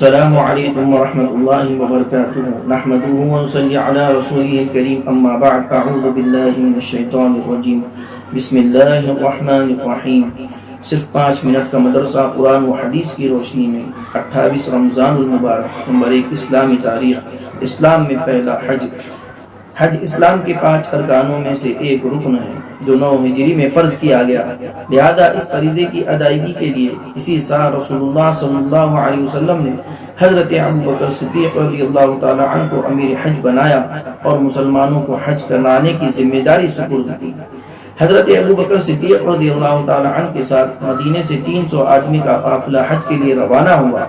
السلام علیکم ورحمۃ اللہ وبرکاتہ نحمدہ ونصلی علی رسولہ الکریم اما بعد اعوذ باللہ من الشیطان الرجیم بسم اللہ الرحمن الرحیم۔ صرف 5 منٹ کا مدرسہ قرآن و حدیث کی روشنی میں 28 رمضان المبارک نمبر 1 اسلامی تاریخ۔ اسلام میں پہلا حج۔ حج اسلام کے 5 ارکانوں میں سے ایک رکن ہے جو 9 ہجری میں فرض کیا گیا، لہذا اس فریضے کی ادائیگی کے لیے اسی سال رسول اللہ صلی اللہ علیہ وسلم نے حضرت ابوبکر صدیق رضی اللہ تعالی عنہ کو امیر حج بنایا اور مسلمانوں کو حج کرانے کی ذمہ داری سپرد کی۔ حضرت ابوبکر صدیق رضی اللہ تعالی عنہ کے ساتھ مدینے سے 300 آدمی کا قافلہ حج کے لیے روانہ ہوا۔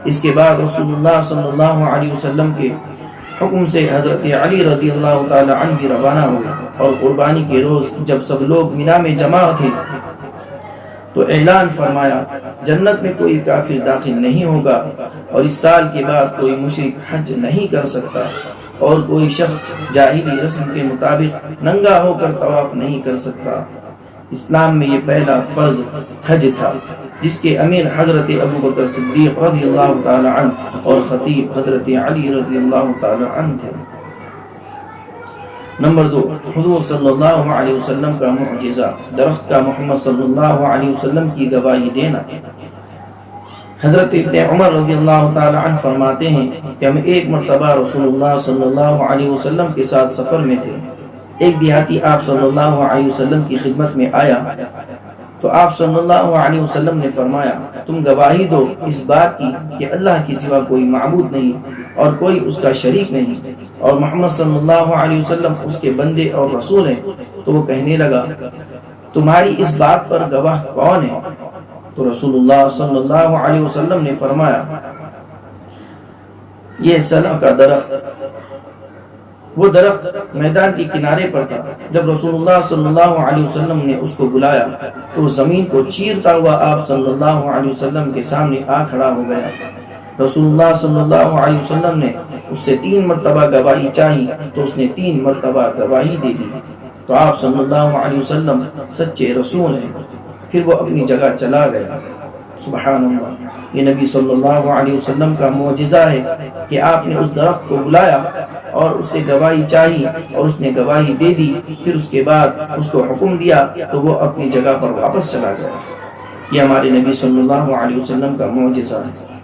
اس کے بعد رسول اللہ صلی اللہ علیہ وسلم کے حکم سے حضرت علی رضی اللہ تعالی عنہ بھی روانہ ہوئے، اور قربانی کے روز جب سب لوگ مینا میں جمع تھے تو اعلان فرمایا جنت میں کوئی کافر داخل نہیں ہوگا، اور اس سال کے بعد کوئی مشرک حج نہیں کر سکتا، اور کوئی شخص جاہلی رسم کے مطابق ننگا ہو کر طواف نہیں کر سکتا۔ اسلام میں یہ پہلا فرض حج تھا جس کے امیر حضرت ابوبکر صدیق رضی اللہ تعالی عنہ اور خطیب حضرت علی رضی اللہ تعالی عنہ تھے۔ نمبر 2، حضور صلی اللہ علیہ وسلم کا معجزہ، درخت کا محمد صلی اللہ علیہ وسلم کی گواہی دینا۔ حضرت ابن عمر رضی اللہ تعالی عنہ فرماتے ہیں کہ ہم ایک مرتبہ رسول اللہ صلی اللہ علیہ وسلم کے ساتھ سفر میں تھے۔ ایک دیہاتی آپ صلی اللہ علیہ وسلم کی خدمت میں آیا تو آپ صلی اللہ علیہ وسلم نے فرمایا تم گواہی دو اس بات کی کہ اللہ کے سوا کوئی معبود نہیں اور کوئی اس کا شریک نہیں، اور محمد صلی اللہ علیہ وسلم اس کے بندے اور رسول ہیں۔ تو وہ کہنے لگا تمہاری اس بات پر گواہ کون ہے؟ تو رسول اللہ صلی اللہ علیہ وسلم نے فرمایا یہ سلح کا درخت۔ وہ درخت میدان کے کنارے پر تھا۔ جب رسول اللہ صلی اللہ علیہ وسلم نے اس کو بلایا تو زمین کو چیرتا ہوا آپ صلی اللہ علیہ وسلم کے سامنے آ کھڑا ہو گیا۔ رسول اللہ صلی اللہ علیہ وسلم نے اس سے 3 مرتبہ گواہی چاہی تو اس نے 3 مرتبہ گواہی دے دی۔ تو آپ صلی اللہ علیہ وسلم سچے رسول ہیں۔ پھر وہ اپنی جگہ چلا گیا۔ سبحان اللہ، یہ نبی صلی اللہ علیہ وسلم کا معجزہ ہے کہ آپ نے اس درخت کو بلایا اور اس سے گواہی چاہی اور اس نے گواہی دے دی، پھر اس کے بعد اس کو حکم دیا تو وہ اپنی جگہ پر واپس چلا گیا۔ یہ ہمارے نبی صلی اللہ علیہ وسلم کا معجزہ ہے۔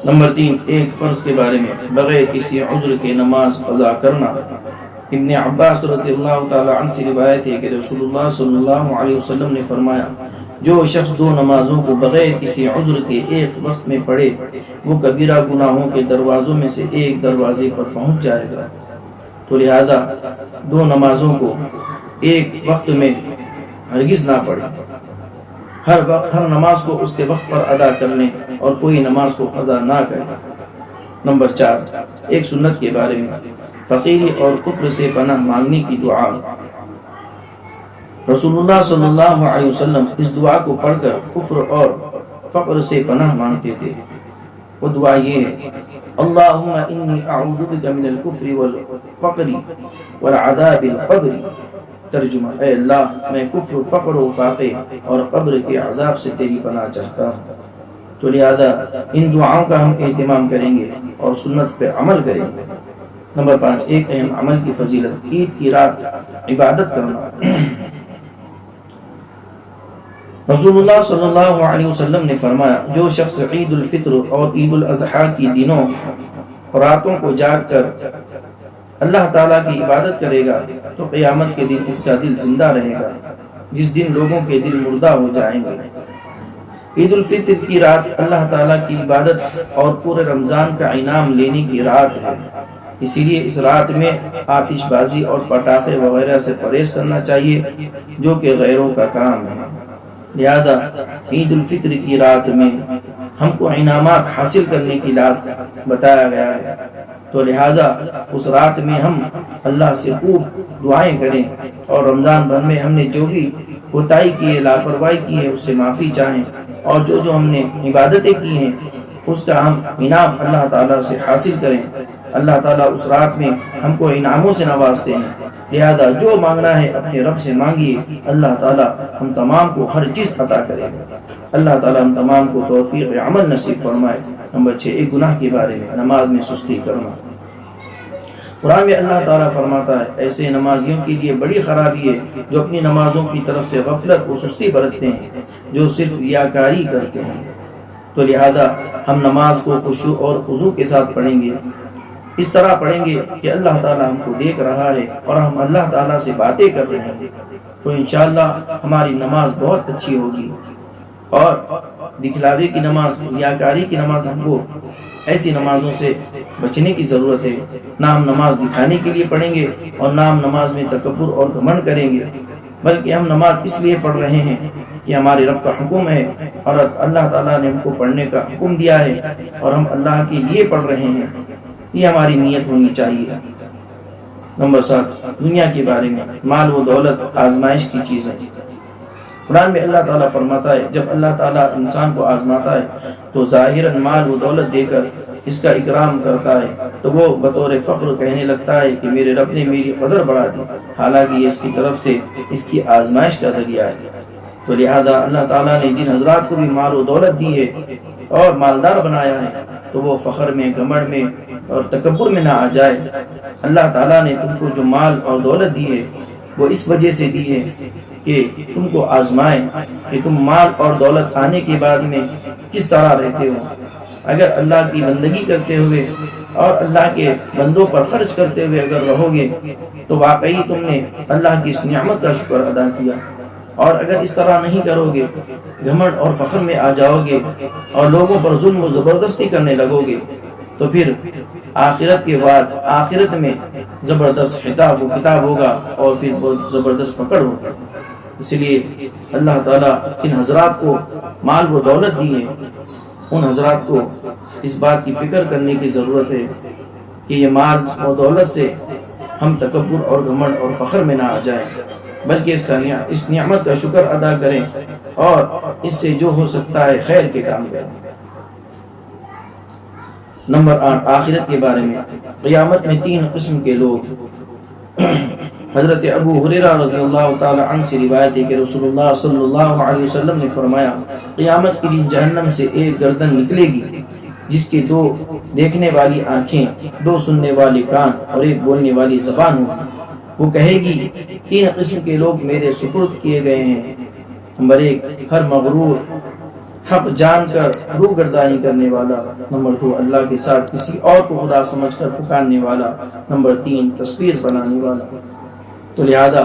نمبر 3، ایک فرض کے بارے میں بغیر کسی عذر کے نماز ادا کرنا۔ ابن عباس رضی اللہ تعالی عنہ سے روایت ہے کہ رسول اللہ صلی اللہ علیہ وسلم نے فرمایا جو شخص 2 نمازوں کو بغیر کسی عذر کے ایک وقت میں پڑھے وہ کبیرہ گناہوں کے دروازوں میں سے ایک دروازے پر پہنچ جائے گا۔ تو لہذا 2 نمازوں کو ایک وقت میں ہرگز نہ پڑھے، ہر نماز کو اس کے وقت پر ادا کرنے اور کوئی نماز کو قضا نہ کرے۔ نمبر 4، ایک سنت کے بارے میں فقیری اور کفر سے پناہ مانگنے کی دعا۔ رسول اللہ صلی اللہ علیہ وسلم اس دعا کو پڑھ کر کفر اور فقر سے پناہ مانگتے تھے۔ وہ دعا یہ ہے اللہم انی اعوذ بک من الکفر والفقر والعذاب القبر۔ ترجمہ، اے اللہ میں کفر، فقر و فاقے اور قبر کے عذاب سے تیری پناہ چاہتا ہوں۔ تو لہذا ان دعاؤں کا ہم اہتمام کریں گے اور سنت پہ عمل کریں گے۔ نمبر 5، ایک اہم عمل کی فضیلت، عید کی رات عبادت کرنا۔ رسول اللہ صلی اللہ علیہ وسلم نے فرمایا جو شخص عید الفطر اور عید الاضحیٰ کی دنوں اور راتوں کو جاگ کر اللہ تعالیٰ کی عبادت کرے گا تو قیامت کے دن اس کا دل زندہ رہے گا، جس دن لوگوں کے دل مردہ ہو جائیں گے۔ عید الفطر کی رات اللہ تعالیٰ کی عبادت اور پورے رمضان کا انعام لینے کی رات ہے، اسی لیے اس رات میں آتش بازی اور پٹاخے وغیرہ سے پرہیز کرنا چاہیے جو کہ غیروں کا کام ہے۔ لہذا عید الفطر کی رات میں ہم کو انعامات حاصل کرنے کی رات بتایا گیا ہے، تو لہذا اس رات میں ہم اللہ سے خوب دعائیں کریں اور رمضان بھر میں ہم نے جو بھی کوتاہی کی ہے، لاپرواہی کی ہے، اس سے معافی چاہیں، اور جو ہم نے عبادتیں کی ہیں اس کا ہم انعام اللہ تعالیٰ سے حاصل کریں۔ اللہ تعالیٰ اس رات میں ہم کو انعاموں سے نوازتے ہیں، لہذا جو مانگنا ہے اپنے رب سے مانگیے، اللہ تعالیٰ ہم تمام کو ہر چیز عطا کرے گا۔ اللہ تعالیٰ ہم تمام کو توفیق عمل نصیب فرمائے۔ نمبر 6 ایک گناہ کے بارے میں، نماز میں سستی کرنا۔ قرآن میں اللہ تعالیٰ فرماتا ہے ایسے نمازیوں کے لیے بڑی خرابی ہے جو اپنی نمازوں کی طرف سے غفلت و سستی برتتے ہیں، جو صرف ریاکاری کرتے ہیں۔ تو لہذا ہم نماز کو خشوع اور خضوع کے ساتھ پڑھیں گے، اس طرح پڑھیں گے کہ اللہ تعالیٰ ہم کو دیکھ رہا ہے اور ہم اللہ تعالیٰ سے باتیں کر رہے ہیں، تو انشاءاللہ ہماری نماز بہت اچھی ہوگی۔ اور دکھلاوے کی نماز، ریاکاری کی نماز، ہم کو ایسی نمازوں سے بچنے کی ضرورت ہے۔ نہ ہم نماز دکھانے کے لیے پڑھیں گے اور نہ ہم نماز میں تکبر اور گھمنڈ کریں گے، بلکہ ہم نماز اس لیے پڑھ رہے ہیں کہ ہمارے رب کا حکم ہے اور اللہ تعالیٰ نے ہم کو پڑھنے کا حکم دیا ہے اور ہم اللہ کے لیے پڑھ رہے ہیں، یہ ہماری نیت ہونی چاہیے۔ نمبر 7 دنیا کے بارے میں، مال و دولت آزمائش کی چیز ہے۔ قرآن میں اللہ تعالیٰ فرماتا ہے جب اللہ تعالیٰ انسان کو آزماتا ہے تو ظاہراً مال و دولت دے کر اس کا اکرام کرتا ہے تو وہ بطور فخر کہنے لگتا ہے کہ میرے رب نے میری قدر بڑھا دی، حالانکہ یہ اس کی طرف سے اس کی آزمائش کا ذریعہ ہے۔ تو لہذا اللہ تعالیٰ نے جن حضرات کو بھی مال و دولت دی ہے اور مالدار بنایا ہے تو وہ فخر میں، گھمنڈ میں اور تکبر میں نہ آ جائے۔ اللہ تعالیٰ نے تم کو جو مال اور دولت دی ہے وہ اس وجہ سے دی ہے کہ تم کو آزمائے کہ تم مال اور دولت آنے کے بعد میں کس طرح رہتے ہو۔ اگر اللہ کی بندگی کرتے ہوئے اور اللہ کے بندوں پر خرچ کرتے ہوئے اگر رہو گے تو واقعی تم نے اللہ کی اس نعمت کا شکر ادا کیا، اور اگر اس طرح نہیں کرو گے، گھمنڈ اور فخر میں آ جاؤ گے اور لوگوں پر ظلم و زبردستی کرنے لگو گے تو پھر آخرت کے بعد آخرت میں زبردست حساب و کتاب ہوگا اور پھر بہت زبردست پکڑ ہوگا۔ اس لیے اللہ تعالیٰ ان حضرات کو مال و دولت دی ہے، ان حضرات کو اس بات کی فکر کرنے کی ضرورت ہے کہ یہ مال و دولت سے ہم تکبر اور گھمنڈ اور فخر میں نہ آ جائیں، بلکہ اس نعمت کا شکر ادا کریں اور اس سے جو ہو سکتا ہے خیر کے کام کریں۔ نمبر 8 آخرت کے بارے میں، قیامت میں 3 قسم کے لوگ۔ حضرت ابو ہریرہ رضی اللہ تعالی عنہ سے روایت ہے کہ رسول اللہ صلی اللہ علیہ وسلم نے فرمایا قیامت کے دن جہنم سے ایک گردن نکلے گی جس کی 2 دیکھنے والی آنکھیں، 2 سننے والے کان اور 1 بولنے والی زبان ہوگی۔ وہ کہے گی 3 قسم کے لوگ میرے سپرد کیے گئے ہیں۔ نمبر 1 ہر مغرور، حق جان کر روگردانی کرنے والا۔ نمبر 2 اللہ کے ساتھ کسی اور کو خدا سمجھ کر پکارنے والا۔ نمبر 3 تصویر بنانے والا۔ تو لہذا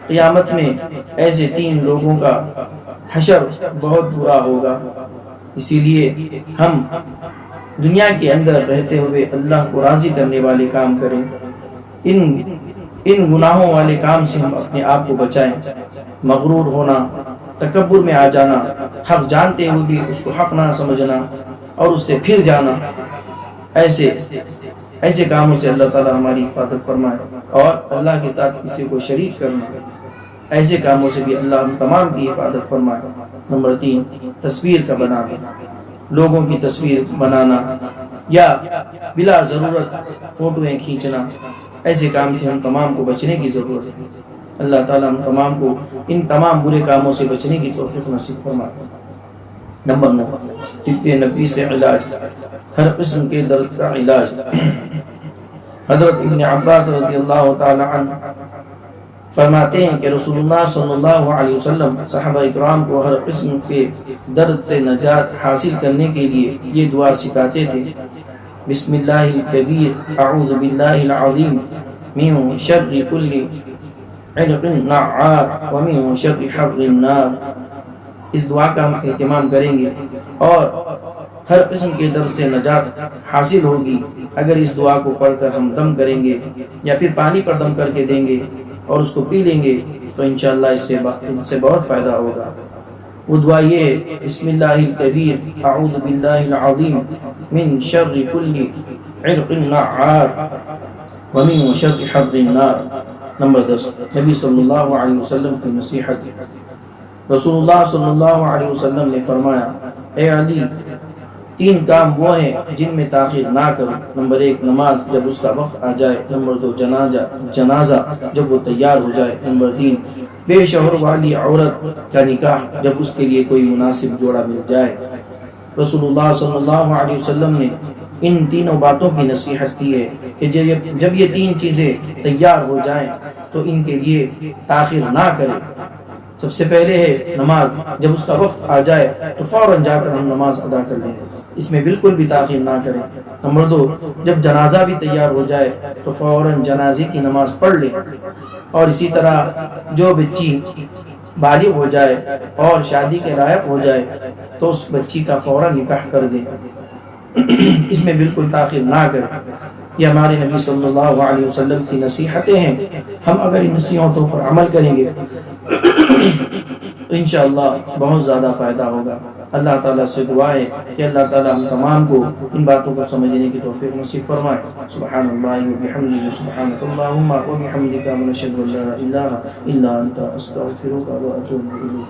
قیامت میں ایسے 3 لوگوں کا حشر بہت برا ہوگا، اسی لیے ہم دنیا کے اندر رہتے ہوئے اللہ کو راضی کرنے والے کام کریں، ان گناہوں والے کام سے ہم اپنے آپ کو بچائیں۔ مغرور ہونا، تکبر میں آ جانا، حق جانتے ہوئے بھی اس کو حق نہ سمجھنا اور اس سے پھر جانا، ایسے کاموں سے اللہ تعالیٰ ہماری حفاظت فرمائے۔ اور اللہ کے ساتھ کسی کو شریک کرنا، ایسے کاموں سے بھی اللہ ہم تمام کی حفاظت فرمائے۔ نمبر 3 تصویر کا بنانا، لوگوں کی تصویر بنانا یا بلا ضرورت فوٹویں کھینچنا، ایسے کام سے ہم تمام کو بچنے کی ضرورت ہے۔ اللہ تعالیٰ ہم تمام کو ان تمام برے کاموں سے بچنے کی توفیق نصیب فرمائے۔ نمبر 9 طب نبوی سے علاج، ہر قسم کے درد کا علاج۔ حضرت ابن عباس رضی اللہ تعالی عنہ فرماتے ہیں کہ رسول اللہ صلی اللہ علیہ وسلم صحابہ اکرام کو ہر قسم کے درد سے نجات حاصل کرنے کے لیے یہ دعا سکھاتے تھے: بسم اللہ الکبیر، اعوذ باللہ العظیم من شر کل عرق نعار ومن شر حر النار۔ اس دعا کا ہم اہتمام کریں گے اور ہر قسم کے درد سے نجات حاصل ہوگی اگر اس دعا کو پڑھ کر ہم دم کریں گے یا پھر پانی پر دم کر کے دیں گے اور اس کو پی لیں گے تو انشاءاللہ اس سے بہت فائدہ ہوگا۔ وہ دعا یہ ہے: بسم اللہ الکبیر، اعوذ باللہ العظیم من شر کل عرق نعار ومن شر حر النار۔ نمبر 10 نبی صلی اللہ علیہ وسلم کی نصیحت۔ رسول اللہ صلی اللہ علیہ وسلم نے فرمایا: اے علی، 3 کام وہ ہیں جن میں تاخیر نہ کرو۔ نمبر 1 نماز جب اس کا وقت آ جائے۔ نمبر 2 جنازہ جب وہ تیار ہو جائے۔ نمبر 3 بے شوہر والی عورت کا نکاح جب اس کے لیے کوئی مناسب جوڑا مل جائے۔ رسول اللہ صلی اللہ علیہ وسلم نے ان تینوں باتوں کی نصیحت کی ہے کہ جب یہ تین چیزیں تیار ہو جائیں تو ان کے لیے تاخیر نہ کریں۔ سب سے پہلے ہے نماز، جب اس کا وقت آ جائے تو فوراً جا کر ہم نماز ادا کر لیں، اس میں بالکل بھی تاخیر نہ کریں۔ نمبر 2، جب جنازہ بھی تیار ہو جائے تو فوراً جنازے کی نماز پڑھ لیں، اور اسی طرح جو بچی بالغ ہو جائے اور شادی کے لائق ہو جائے تو اس بچی کا فوراً نکاح کر دیں، اس میں بالکل تاخیر نہ کریں۔ یہ ہمارے نبی صلی اللہ علیہ وسلم کی نصیحتیں ہیں، ہم اگر ان نصیحتوں پر عمل کریں گے تو انشاءاللہ بہت زیادہ فائدہ ہوگا۔ اللہ تعالیٰ سے دعا ہے کہ اللہ تعالیٰ ہم تمام کو ان باتوں کو سمجھنے کی توفیق نصیب فرمائے۔ سبحان اللہ وبحمدہ، سبحانک اللہم وبحمدک، ونشہد ان لا الہ الا انت، استغفرک واتوب الیک۔